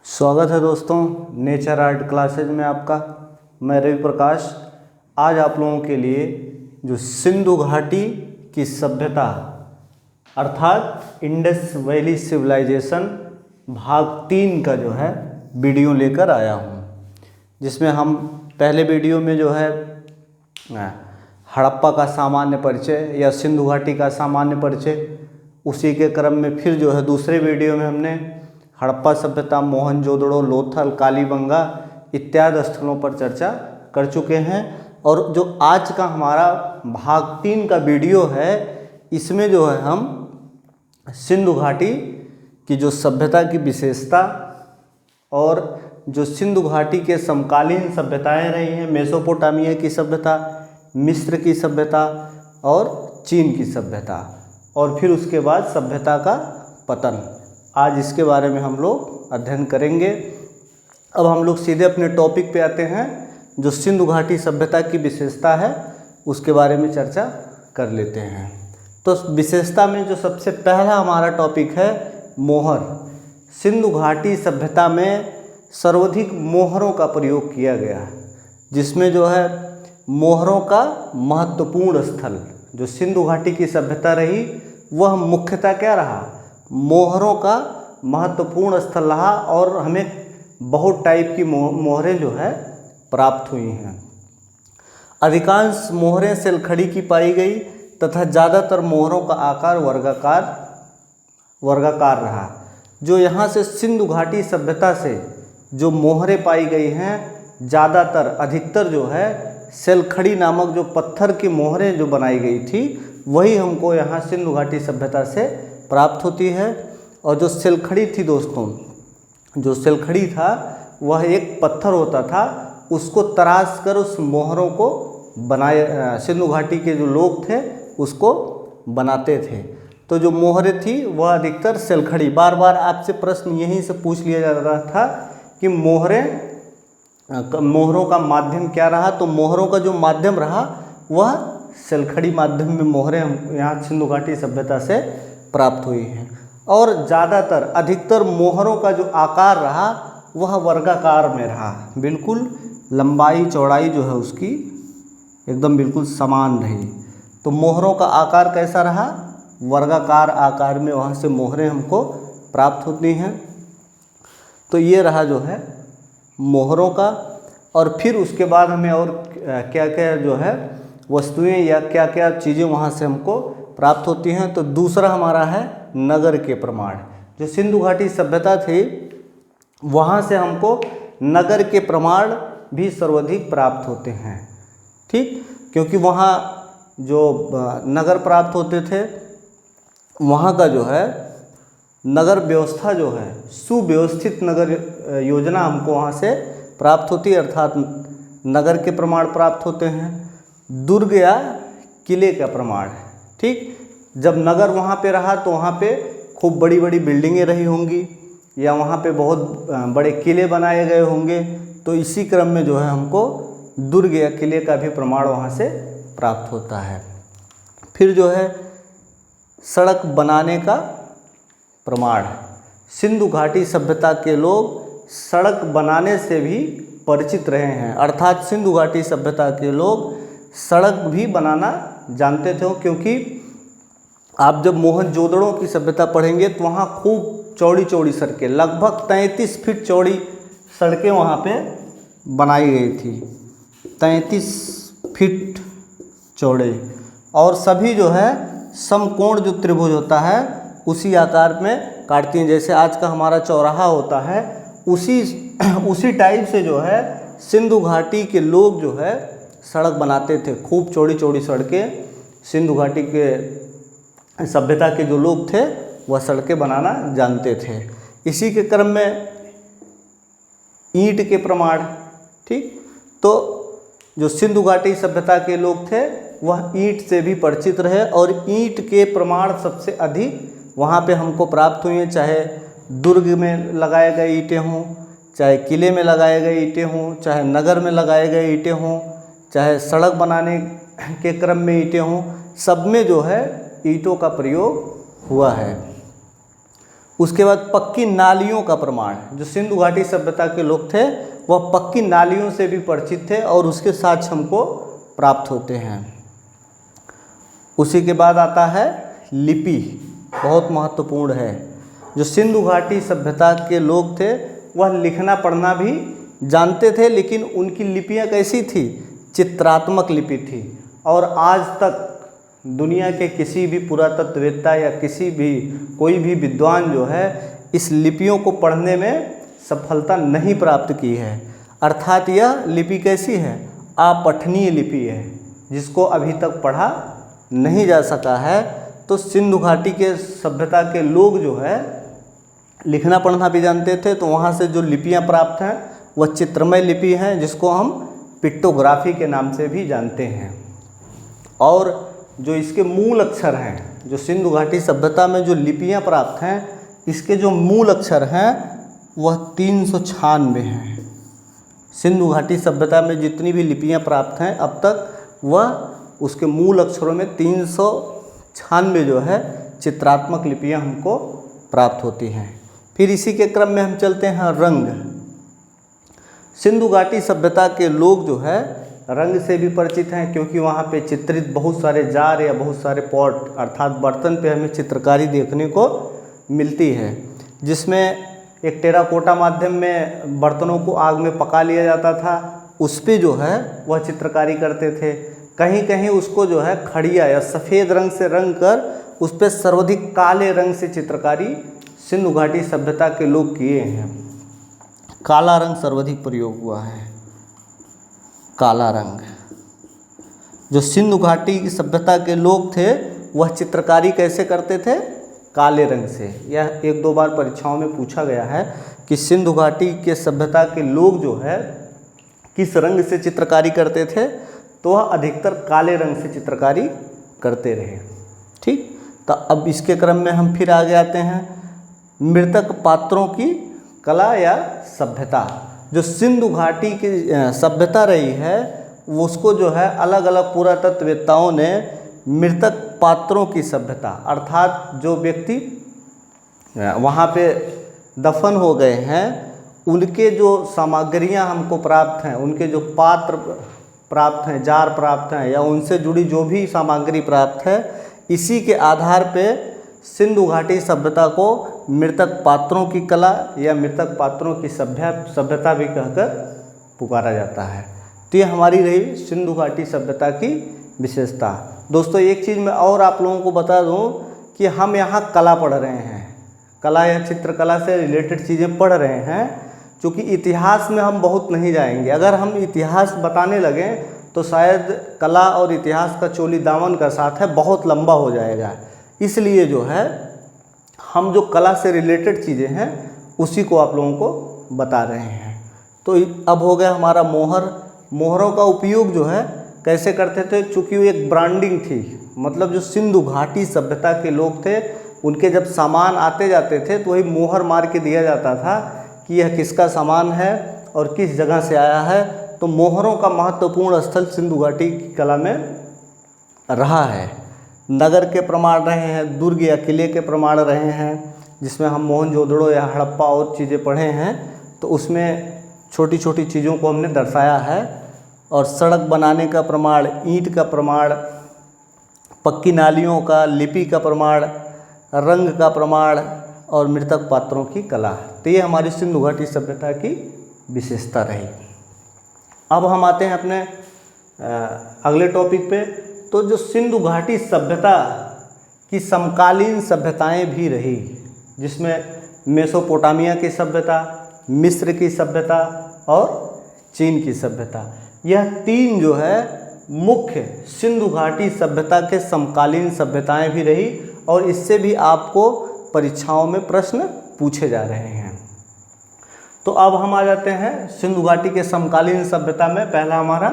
स्वागत है दोस्तों नेचर आर्ट क्लासेज में आपका। मैं रवि प्रकाश आज आप लोगों के लिए जो सिंधु घाटी की सभ्यता अर्थात इंडस वैली सिविलाइजेशन भाग 3 का जो है वीडियो लेकर आया हूँ, जिसमें हम पहले वीडियो में जो है हड़प्पा का सामान्य परिचय या सिंधु घाटी का सामान्य परिचय, उसी के क्रम में फिर जो है दूसरे वीडियो में हमने हड़प्पा सभ्यता, मोहनजोदड़ो, लोथल, कालीबंगा इत्यादि स्थलों पर चर्चा कर चुके हैं। और जो आज का हमारा भाग 3 का वीडियो है, इसमें जो है हम सिंधु घाटी की जो सभ्यता की विशेषता और जो सिंधु घाटी के समकालीन सभ्यताएं रही हैं, मेसोपोटामिया की सभ्यता, मिस्र की सभ्यता और चीन की सभ्यता, और फिर उसके बाद सभ्यता का पतन, आज इसके बारे में हम लोग अध्ययन करेंगे। अब हम लोग सीधे अपने टॉपिक पे आते हैं। जो सिंधु घाटी सभ्यता की विशेषता है उसके बारे में चर्चा कर लेते हैं। तो विशेषता में जो सबसे पहला हमारा टॉपिक है मोहर। सिंधु घाटी सभ्यता में सर्वाधिक मोहरों का प्रयोग किया गया, जिसमें जो है मोहरों का महत्वपूर्ण स्थल जो सिंधु घाटी की सभ्यता रही वह मुख्यतः क्या रहा, मोहरों का महत्वपूर्ण स्थल रहा। और हमें बहुत टाइप की मोहरें जो है प्राप्त हुई हैं। अधिकांश मोहरें सेलखड़ी की पाई गई तथा ज़्यादातर मोहरों का आकार वर्गाकार रहा। जो यहाँ से सिंधु घाटी सभ्यता से जो मोहरें पाई गई हैं, ज़्यादातर अधिकतर जो है सेलखड़ी नामक जो पत्थर की मोहरें जो बनाई गई थी वही हमको यहाँ सिंधु घाटी सभ्यता से प्राप्त होती है। और जो सेलखड़ी थी दोस्तों, जो सेलखड़ी था वह एक पत्थर होता था, उसको तराश कर उस मोहरों को बनाए सिंधु घाटी के जो लोग थे उसको बनाते थे। तो जो मोहरें थी वह अधिकतर सेलखड़ी, बार बार आपसे प्रश्न यहीं से पूछ लिया जा रहा था कि मोहरों का माध्यम क्या रहा। तो मोहरों का जो माध्यम रहा वह सेलखड़ी माध्यम में मोहरें हम यहाँ सिंधु घाटी सभ्यता से प्राप्त हुई हैं। और ज़्यादातर अधिकतर मोहरों का जो आकार रहा वह वर्गाकार में रहा, बिल्कुल लंबाई चौड़ाई जो है उसकी एकदम बिल्कुल समान रही। तो मोहरों का आकार कैसा रहा, वर्गाकार आकार में वहाँ से मोहरें हमको प्राप्त होती हैं। तो ये रहा जो है मोहरों का। और फिर उसके बाद हमें और क्या क्या जो है वस्तुएं या क्या क्या चीज़ें वहाँ से हमको प्राप्त होती हैं। तो दूसरा हमारा है नगर के प्रमाण। जो सिंधु घाटी सभ्यता थी वहाँ से हमको नगर के प्रमाण भी सर्वाधिक प्राप्त होते हैं, ठीक, क्योंकि वहाँ जो नगर प्राप्त होते थे वहाँ का जो है नगर व्यवस्था जो है सुव्यवस्थित नगर योजना हमको वहाँ से प्राप्त होती है, अर्थात नगर के प्रमाण प्राप्त होते हैं। दुर्ग या किले का प्रमाण, ठीक, जब नगर वहाँ पे रहा तो वहाँ पे खूब बड़ी बड़ी बिल्डिंगें रही होंगी या वहाँ पे बहुत बड़े किले बनाए गए होंगे। तो इसी क्रम में जो है हमको दुर्ग या किले का भी प्रमाण वहाँ से प्राप्त होता है। फिर जो है सड़क बनाने का प्रमाण। सिंधु घाटी सभ्यता के लोग सड़क बनाने से भी परिचित रहे हैं, अर्थात सिंधु घाटी सभ्यता के लोग सड़क भी बनाना जानते थे। क्योंकि आप जब मोहनजोदड़ो की सभ्यता पढ़ेंगे तो वहाँ खूब चौड़ी चौड़ी सड़कें, लगभग 33 फीट चौड़ी सड़कें वहाँ पे बनाई गई थी, 33 फीट चौड़े, और सभी जो है समकोण जो त्रिभुज होता है उसी आकार में काटती हैं। जैसे आज का हमारा चौराहा होता है उसी टाइप से जो है सिंधु घाटी के लोग जो है सड़क बनाते थे। खूब चौड़ी चौड़ी सड़कें सिंधु घाटी के सभ्यता के जो लोग थे वह सड़कें बनाना जानते थे। इसी के क्रम में ईंट के प्रमाण, ठीक, तो जो सिंधु घाटी सभ्यता के लोग थे वह ईंट से भी परिचित रहे और ईंट के प्रमाण सबसे अधिक वहाँ पे हमको प्राप्त हुए हैं। चाहे दुर्ग में लगाए गए ईंटें हों, चाहे किले में लगाए गए ईंटें हों, चाहे नगर में लगाए गए ईंटें हों, चाहे सड़क बनाने के क्रम में ईंटें हों, सब में जो है ईंटों का प्रयोग हुआ है। उसके बाद पक्की नालियों का प्रमाण, जो सिंधु घाटी सभ्यता के लोग थे वह पक्की नालियों से भी परिचित थे और उसके साक्ष्य हमको प्राप्त होते हैं। उसी के बाद आता है लिपि, बहुत महत्वपूर्ण है। जो सिंधु घाटी सभ्यता के लोग थे वह लिखना पढ़ना भी जानते थे, लेकिन उनकी लिपियाँ कैसी थी? चित्रात्मक लिपि थी। और आज तक दुनिया के किसी भी पुरातत्ववेत्ता या किसी भी कोई भी विद्वान जो है इस लिपियों को पढ़ने में सफलता नहीं प्राप्त की है। अर्थात यह लिपि कैसी है? अपठनीय लिपि है, जिसको अभी तक पढ़ा नहीं जा सका है। तो सिंधु घाटी के सभ्यता के लोग जो है लिखना पढ़ना भी जानते थे, तो वहाँ से जो लिपियाँ प्राप्त हैं वह चित्रमय लिपि हैं, जिसको हम पिक्टोग्राफी के नाम से भी जानते हैं। और जो इसके मूल अक्षर हैं, जो सिंधु घाटी सभ्यता में जो लिपियाँ प्राप्त हैं, इसके जो मूल अक्षर हैं वह 396 हैं। सिंधु घाटी सभ्यता में जितनी भी लिपियाँ प्राप्त हैं अब तक, वह उसके मूल अक्षरों में 396 जो है चित्रात्मक लिपियाँ हमको प्राप्त होती हैं। फिर इसी के क्रम में हम चलते हैं रंग। सिंधु घाटी सभ्यता के लोग जो है रंग से भी परिचित हैं, क्योंकि वहाँ पे चित्रित बहुत सारे जार या बहुत सारे पॉट अर्थात बर्तन पे हमें चित्रकारी देखने को मिलती है, जिसमें एक टेराकोटा माध्यम में बर्तनों को आग में पका लिया जाता था, उस पे जो है वह चित्रकारी करते थे। कहीं कहीं उसको जो है खड़िया या सफ़ेद रंग से रंग कर उस पर सर्वाधिक काले रंग से चित्रकारी सिंधु घाटी सभ्यता के लोग किए हैं। काला रंग सर्वाधिक प्रयोग हुआ है। काला रंग, जो सिंधु घाटी की सभ्यता के लोग थे वह चित्रकारी कैसे करते थे? काले रंग से। यह एक दो बार परीक्षाओं में पूछा गया है कि सिंधु घाटी के सभ्यता के लोग जो है किस रंग से चित्रकारी करते थे, तो वह अधिकतर काले रंग से चित्रकारी करते रहे। ठीक, तो अब इसके क्रम में हम फिर आगे आते हैं मृतक पात्रों की कला या सभ्यता। जो सिंधु घाटी की सभ्यता रही है वो उसको जो है अलग अलग पुरातत्ववेत्ताओं ने मृतक पात्रों की सभ्यता, अर्थात जो व्यक्ति वहाँ पे दफन हो गए हैं उनके जो सामग्रियाँ हमको प्राप्त हैं, उनके जो पात्र प्राप्त हैं, जार प्राप्त हैं या उनसे जुड़ी जो भी सामग्री प्राप्त है, इसी के आधार पे सिंधु घाटी सभ्यता को मृतक पात्रों की कला या मृतक पात्रों की सभ्यता भी कहकर पुकारा जाता है। तो ये हमारी रही सिंधु घाटी सभ्यता की विशेषता। दोस्तों एक चीज़ मैं और आप लोगों को बता दूं कि हम यहाँ कला पढ़ रहे हैं, कला या चित्रकला से रिलेटेड चीज़ें पढ़ रहे हैं, क्योंकि इतिहास में हम बहुत नहीं जाएंगे। अगर हम इतिहास बताने लगें तो शायद कला और इतिहास का चोली दामन का साथ है बहुत लंबा हो जाएगा। इसलिए जो है हम जो कला से रिलेटेड चीज़ें हैं उसी को आप लोगों को बता रहे हैं। तो अब हो गया हमारा मोहर। मोहरों का उपयोग जो है कैसे करते थे? चूँकि वो एक ब्रांडिंग थी, मतलब जो सिंधु घाटी सभ्यता के लोग थे उनके जब सामान आते जाते थे तो वही मोहर मार के दिया जाता था कि यह किसका सामान है और किस जगह से आया है। तो मोहरों का महत्वपूर्ण स्थल सिंधु घाटी की कला में रहा है। नगर के प्रमाण रहे हैं, दुर्ग या किले के प्रमाण रहे हैं, जिसमें हम मोहनजोदड़ो या हड़प्पा और चीज़ें पढ़े हैं, तो उसमें छोटी छोटी चीज़ों को हमने दर्शाया है। और सड़क बनाने का प्रमाण, ईंट का प्रमाण, पक्की नालियों का, लिपि का प्रमाण, रंग का प्रमाण और मृतक पात्रों की कला। तो ये हमारी सिंधु घाटी सभ्यता की विशेषता रही। अब हम आते हैं अपने अगले टॉपिक पे। तो जो सिंधु घाटी सभ्यता की समकालीन सभ्यताएं भी रही, जिसमें मेसोपोटामिया की सभ्यता, मिस्र की सभ्यता और चीन की सभ्यता, यह तीन जो है मुख्य सिंधु घाटी सभ्यता के समकालीन सभ्यताएं भी रही और इससे भी आपको परीक्षाओं में प्रश्न पूछे जा रहे हैं। तो अब हम आ जाते हैं सिंधु घाटी के समकालीन सभ्यता में। पहला हमारा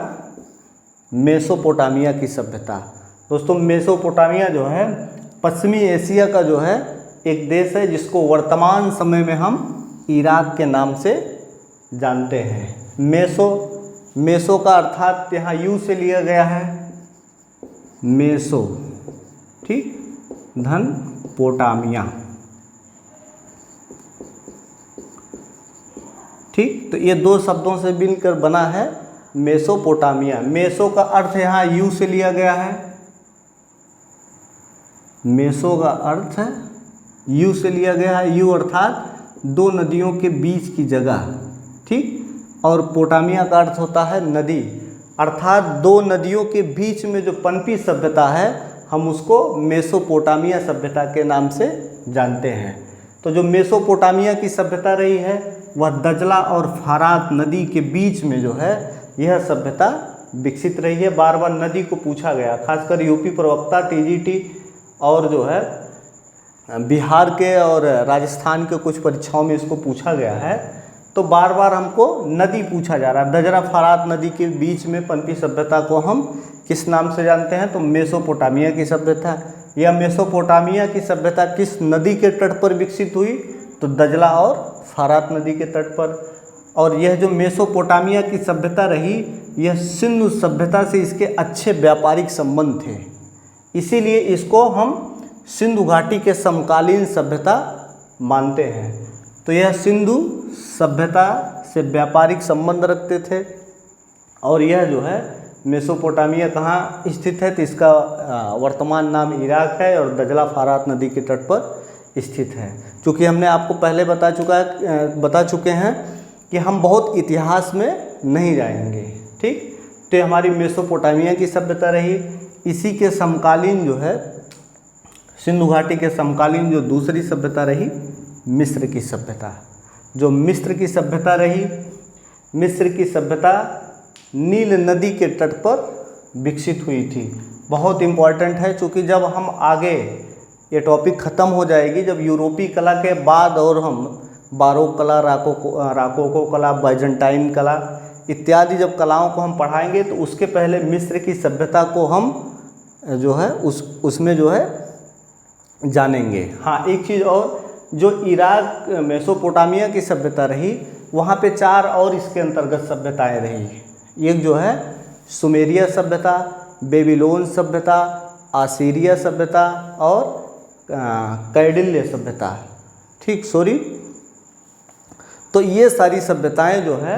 मेसोपोटामिया की सभ्यता। दोस्तों मेसोपोटामिया जो है पश्चिमी एशिया का जो है एक देश है, जिसको वर्तमान समय में हम इराक के नाम से जानते हैं। मेसो का अर्थात यहाँ यू से लिया गया है, मेसो, ठीक, धन पोटामिया। ठीक, तो ये दो शब्दों से मिलकर बना है मेसोपोटामिया। मेसो का अर्थ यहाँ यू से लिया गया है, मेसो का अर्थ यू से लिया गया है, यू अर्थात दो नदियों के बीच की जगह, ठीक। और पोटामिया का अर्थ होता है नदी, अर्थात दो नदियों के बीच में जो पनपी सभ्यता है हम उसको मेसोपोटामिया सभ्यता के नाम से जानते हैं। तो जो मेसोपोटामिया की सभ्यता रही है वह दजला और फरात नदी के बीच में जो है यह सभ्यता विकसित रही है। बार बार नदी को पूछा गया, खासकर यूपी प्रवक्ता, टीजीटी और जो है बिहार के और राजस्थान के कुछ परीक्षाओं में इसको पूछा गया है। तो बार बार हमको नदी पूछा जा रहा है। दजरा फरात नदी के बीच में पनपी सभ्यता को हम किस नाम से जानते हैं? तो मेसोपोटामिया की सभ्यता। यह मेसोपोटामिया की सभ्यता किस नदी के तट पर विकसित हुई? तो दजला और फरात नदी के तट पर। और यह जो मेसोपोटामिया की सभ्यता रही, यह सिंधु सभ्यता से इसके अच्छे व्यापारिक संबंध थे, इसीलिए इसको हम सिंधु घाटी के समकालीन सभ्यता मानते हैं। तो यह सिंधु सभ्यता से व्यापारिक संबंध रखते थे। और यह जो है मेसोपोटामिया कहाँ स्थित है? तो इसका वर्तमान नाम इराक है और दजला फरात नदी के तट पर स्थित है। चूँकि हमने आपको पहले बता चुके हैं कि हम बहुत इतिहास में नहीं जाएंगे, ठीक। तो हमारी मेसोपोटामिया की सभ्यता रही। इसी के समकालीन जो है सिंधु घाटी के समकालीन जो दूसरी सभ्यता रही, मिस्र की सभ्यता। जो मिस्र की सभ्यता रही, मिस्र की सभ्यता नील नदी के तट पर विकसित हुई थी। बहुत इम्पॉर्टेंट है, क्योंकि जब हम आगे ये टॉपिक ख़त्म हो जाएगी, जब यूरोपीय कला के बाद और हम बारोक कला, राकोको कला, बाइजेंटाइन कला इत्यादि जब कलाओं को हम पढ़ाएंगे, तो उसके पहले मिस्र की सभ्यता को हम जो है उसमें जो है जानेंगे। हाँ, एक चीज़ और, जो इराक मेसोपोटामिया की सभ्यता रही, वहाँ पे 4 और इसके अंतर्गत सभ्यताएं रही। एक जो है सुमेरिया सभ्यता, बेबीलोन सभ्यता, आसीरिया सभ्यता और कैडिल्य सभ्यता, ठीक, सॉरी। तो ये सारी सभ्यताएं जो है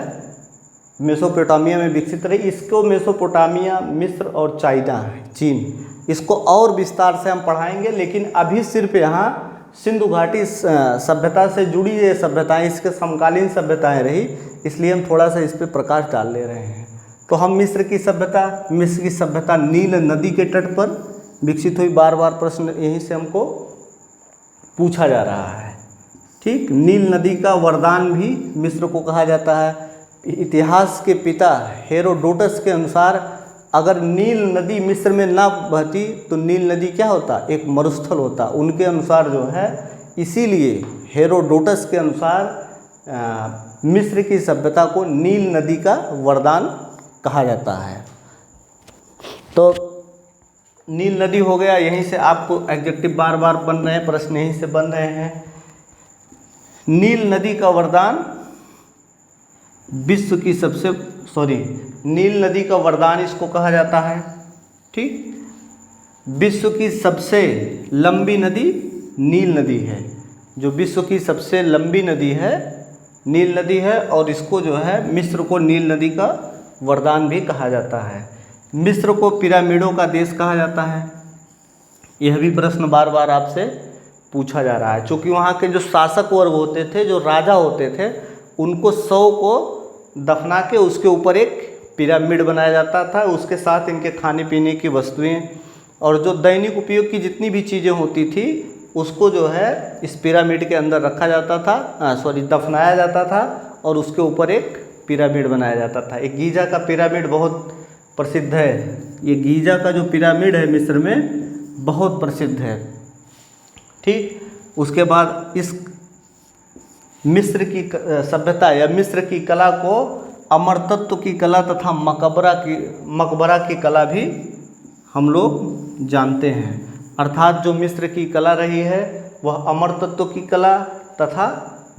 मेसोपोटामिया में विकसित रही। इसको मेसोपोटामिया, मिस्र और चाइना, चीन, इसको और विस्तार से हम पढ़ाएंगे। लेकिन अभी सिर्फ यहाँ सिंधु घाटी सभ्यता से जुड़ी ये सभ्यताएं, इसके समकालीन सभ्यताएं रही, इसलिए हम थोड़ा सा इस पर प्रकाश डाल ले रहे हैं। तो हम मिस्र की सभ्यता नील नदी के तट पर विकसित हुई। बार बार प्रश्न यहीं से हमको पूछा जा रहा है, ठीक। नील नदी का वरदान भी मिस्र को कहा जाता है। इतिहास के पिता हेरोडोटस के अनुसार अगर नील नदी मिस्र में ना बहती तो नील नदी क्या होता? एक मरुस्थल होता, उनके अनुसार जो है। इसीलिए हेरोडोटस के अनुसार मिस्र की सभ्यता को नील नदी का वरदान कहा जाता है। तो नील नदी हो गया, यहीं से आपको एडजेक्टिव बार बार बन रहे हैं, प्रश्न यहीं से बन रहे हैं। नील नदी का वरदान विश्व की नील नदी का वरदान इसको कहा जाता है, ठीक। विश्व की सबसे लंबी नदी नील नदी है। जो विश्व की सबसे लंबी नदी है नील नदी है, और इसको जो है मिस्र को नील नदी का वरदान भी कहा जाता है। मिस्र को पिरामिडों का देश कहा जाता है। यह भी प्रश्न बार बार आपसे पूछा जा रहा है, क्योंकि वहाँ के जो शासक वर्ग होते थे, जो राजा होते थे, उनको 100 को दफना के उसके ऊपर एक पिरामिड बनाया जाता था, उसके साथ इनके खाने पीने की वस्तुएं और जो दैनिक उपयोग की जितनी भी चीज़ें होती थी उसको जो है इस पिरामिड के अंदर रखा जाता था, दफनाया जाता था और उसके ऊपर एक पिरामिड बनाया जाता था। एक गीजा का पिरामिड बहुत प्रसिद्ध है। ये गीजा का जो पिरामिड है मिस्र में बहुत प्रसिद्ध है, ठीक। उसके बाद इस मिस्र की सभ्यता या मिस्र की कला को अमरतत्व की कला तथा मकबरा की कला भी हम लोग जानते हैं। अर्थात जो मिस्र की कला रही है वह अमरतत्व की कला तथा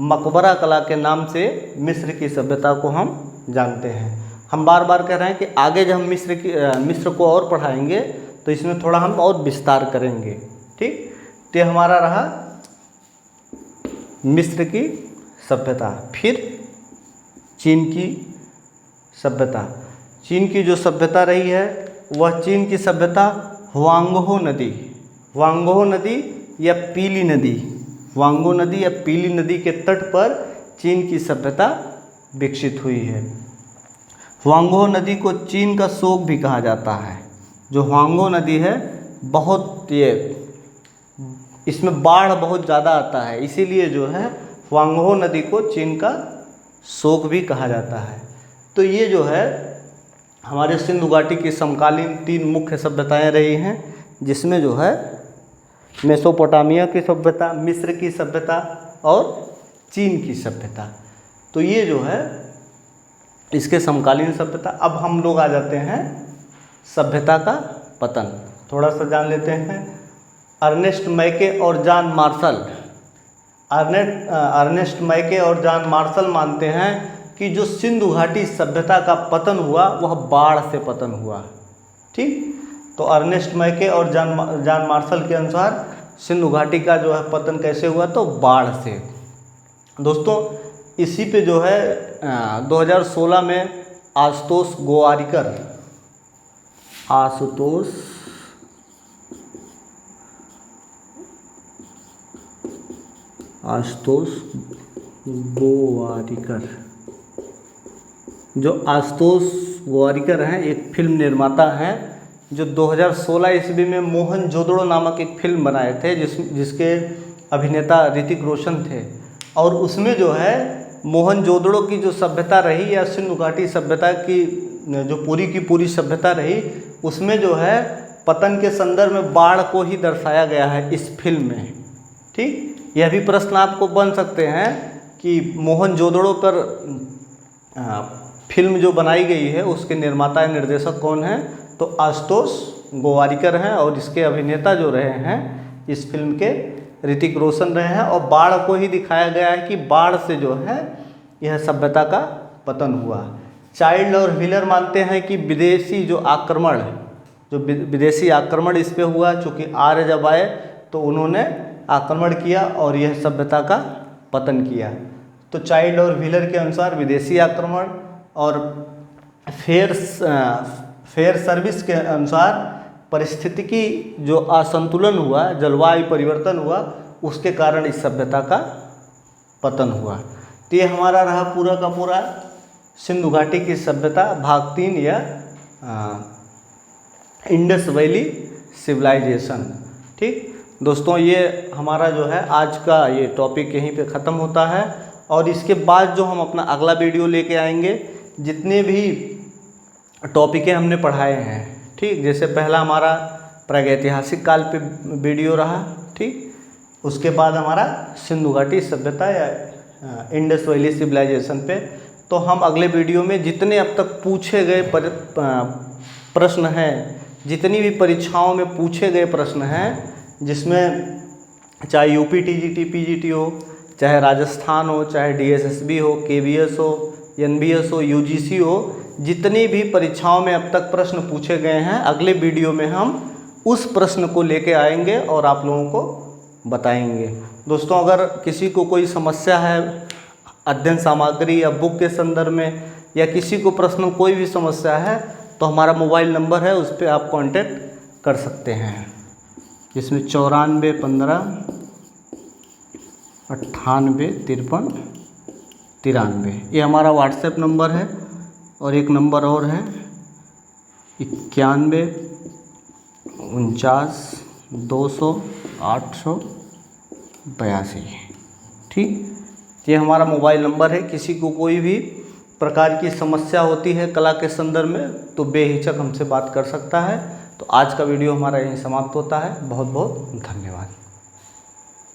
मकबरा कला के नाम से मिस्र की सभ्यता को हम जानते हैं। हम बार बार कह रहे हैं कि आगे जब हम मिस्र को और पढ़ाएंगे तो इसमें थोड़ा हम और विस्तार करेंगे, ठीक। तो ये हमारा रहा मिस्र की सभ्यता। फिर चीन की सभ्यता। चीन की जो सभ्यता रही है वह चीन की सभ्यता हुआंगहो नदी या पीली नदी, हुआंगहो नदी या पीली नदी के तट पर चीन की सभ्यता विकसित हुई है। हुआंगहो नदी को चीन का शोक भी कहा जाता है। जो हुआंगहो नदी है बहुत इसमें बाढ़ बहुत ज़्यादा आता है, इसीलिए जो है हुआंगहो नदी को चीन का शोक भी कहा जाता है। तो ये जो है हमारे सिंधु घाटी की समकालीन 3 मुख्य सभ्यताएं रही हैं, जिसमें जो है मेसोपोटामिया की सभ्यता, मिस्र की सभ्यता और चीन की सभ्यता। तो ये जो है इसके समकालीन सभ्यता। अब हम लोग आ जाते हैं सभ्यता का पतन, थोड़ा सा जान लेते हैं। अर्नेस्ट मैके और जॉन मार्शल, अर्नेस्ट मैके और जॉन मार्शल मानते हैं कि जो सिंधु घाटी सभ्यता का पतन हुआ वह बाढ़ से पतन हुआ। ठीक, तो अर्नेस्ट मैके और जॉन मार्शल के अनुसार सिंधु घाटी का जो है पतन कैसे हुआ, तो बाढ़ से। दोस्तों इसी पे जो है 2016 में आशुतोष गोवारिकर हैं, एक फिल्म निर्माता हैं, जो 2016 ईस्वी में मोहनजोदड़ो नामक एक फिल्म बनाए थे जिसके अभिनेता ऋतिक रोशन थे। और उसमें जो है मोहनजोदड़ो की जो सभ्यता रही या सिंधु घाटी सभ्यता की जो पूरी की पूरी सभ्यता रही, उसमें जो है पतन के संदर्भ में बाढ़ को ही दर्शाया गया है इस फिल्म में। ठीक, यह भी प्रश्न आपको बन सकते हैं कि मोहनजोदड़ो पर फिल्म जो बनाई गई है उसके निर्माता या निर्देशक कौन हैं, तो आशुतोष गोवारिकर हैं, और इसके अभिनेता जो रहे हैं इस फिल्म के ऋतिक रोशन रहे हैं। और बाढ़ को ही दिखाया गया है कि बाढ़ से जो है यह सभ्यता का पतन हुआ। चाइल्ड और व्हीलर मानते हैं कि विदेशी आक्रमण इस पे हुआ, चूँकि आर्य जब आए तो उन्होंने आक्रमण किया और यह सभ्यता का पतन किया। तो चाइल्ड और व्हीलर के अनुसार विदेशी आक्रमण, और फेयर सर्विस के अनुसार पारिस्थितिकी जो असंतुलन हुआ, जलवायु परिवर्तन हुआ, उसके कारण इस सभ्यता का पतन हुआ। तो ये हमारा रहा पूरा का पूरा सिंधु घाटी की सभ्यता भाग 3 या इंडस वैली सिविलाइजेशन। ठीक दोस्तों, ये हमारा जो है आज का ये टॉपिक यहीं पे ख़त्म होता है। और इसके बाद जो हम अपना अगला वीडियो लेके आएंगे, जितने भी टॉपिकें हमने पढ़ाए हैं, ठीक, जैसे पहला हमारा प्रागैतिहासिक काल पे वीडियो रहा, ठीक, उसके बाद हमारा सिंधु घाटी सभ्यता या इंडस वैली सिविलाइजेशन पे। तो हम अगले वीडियो में जितने अब तक पूछे गए प्रश्न हैं, जितनी भी परीक्षाओं में पूछे गए प्रश्न हैं, जिसमें चाहे यूपी टीजीटी पीजीटी हो, चाहे राजस्थान हो, चाहे डीएसएसबी हो, केवीएस हो, एनबीएस हो, यूजीसी हो, जितनी भी परीक्षाओं में अब तक प्रश्न पूछे गए हैं, अगले वीडियो में हम उस प्रश्न को लेके आएंगे और आप लोगों को बताएंगे। दोस्तों, अगर किसी को कोई समस्या है अध्ययन सामग्री या बुक के संदर्भ में, या किसी को प्रश्न कोई भी समस्या है, तो हमारा मोबाइल नंबर है, उस पर आप कांटेक्ट कर सकते हैं, जिसमें 94 15 98 53 93 ये हमारा व्हाट्सएप नंबर है। और एक नंबर और है 91 49 200 882। ठीक, ये हमारा मोबाइल नंबर है। किसी को कोई भी प्रकार की समस्या होती है कला के संदर्भ में, तो बेहिचक हमसे बात कर सकता है। तो आज का वीडियो हमारा यहीं समाप्त होता है। बहुत बहुत धन्यवाद।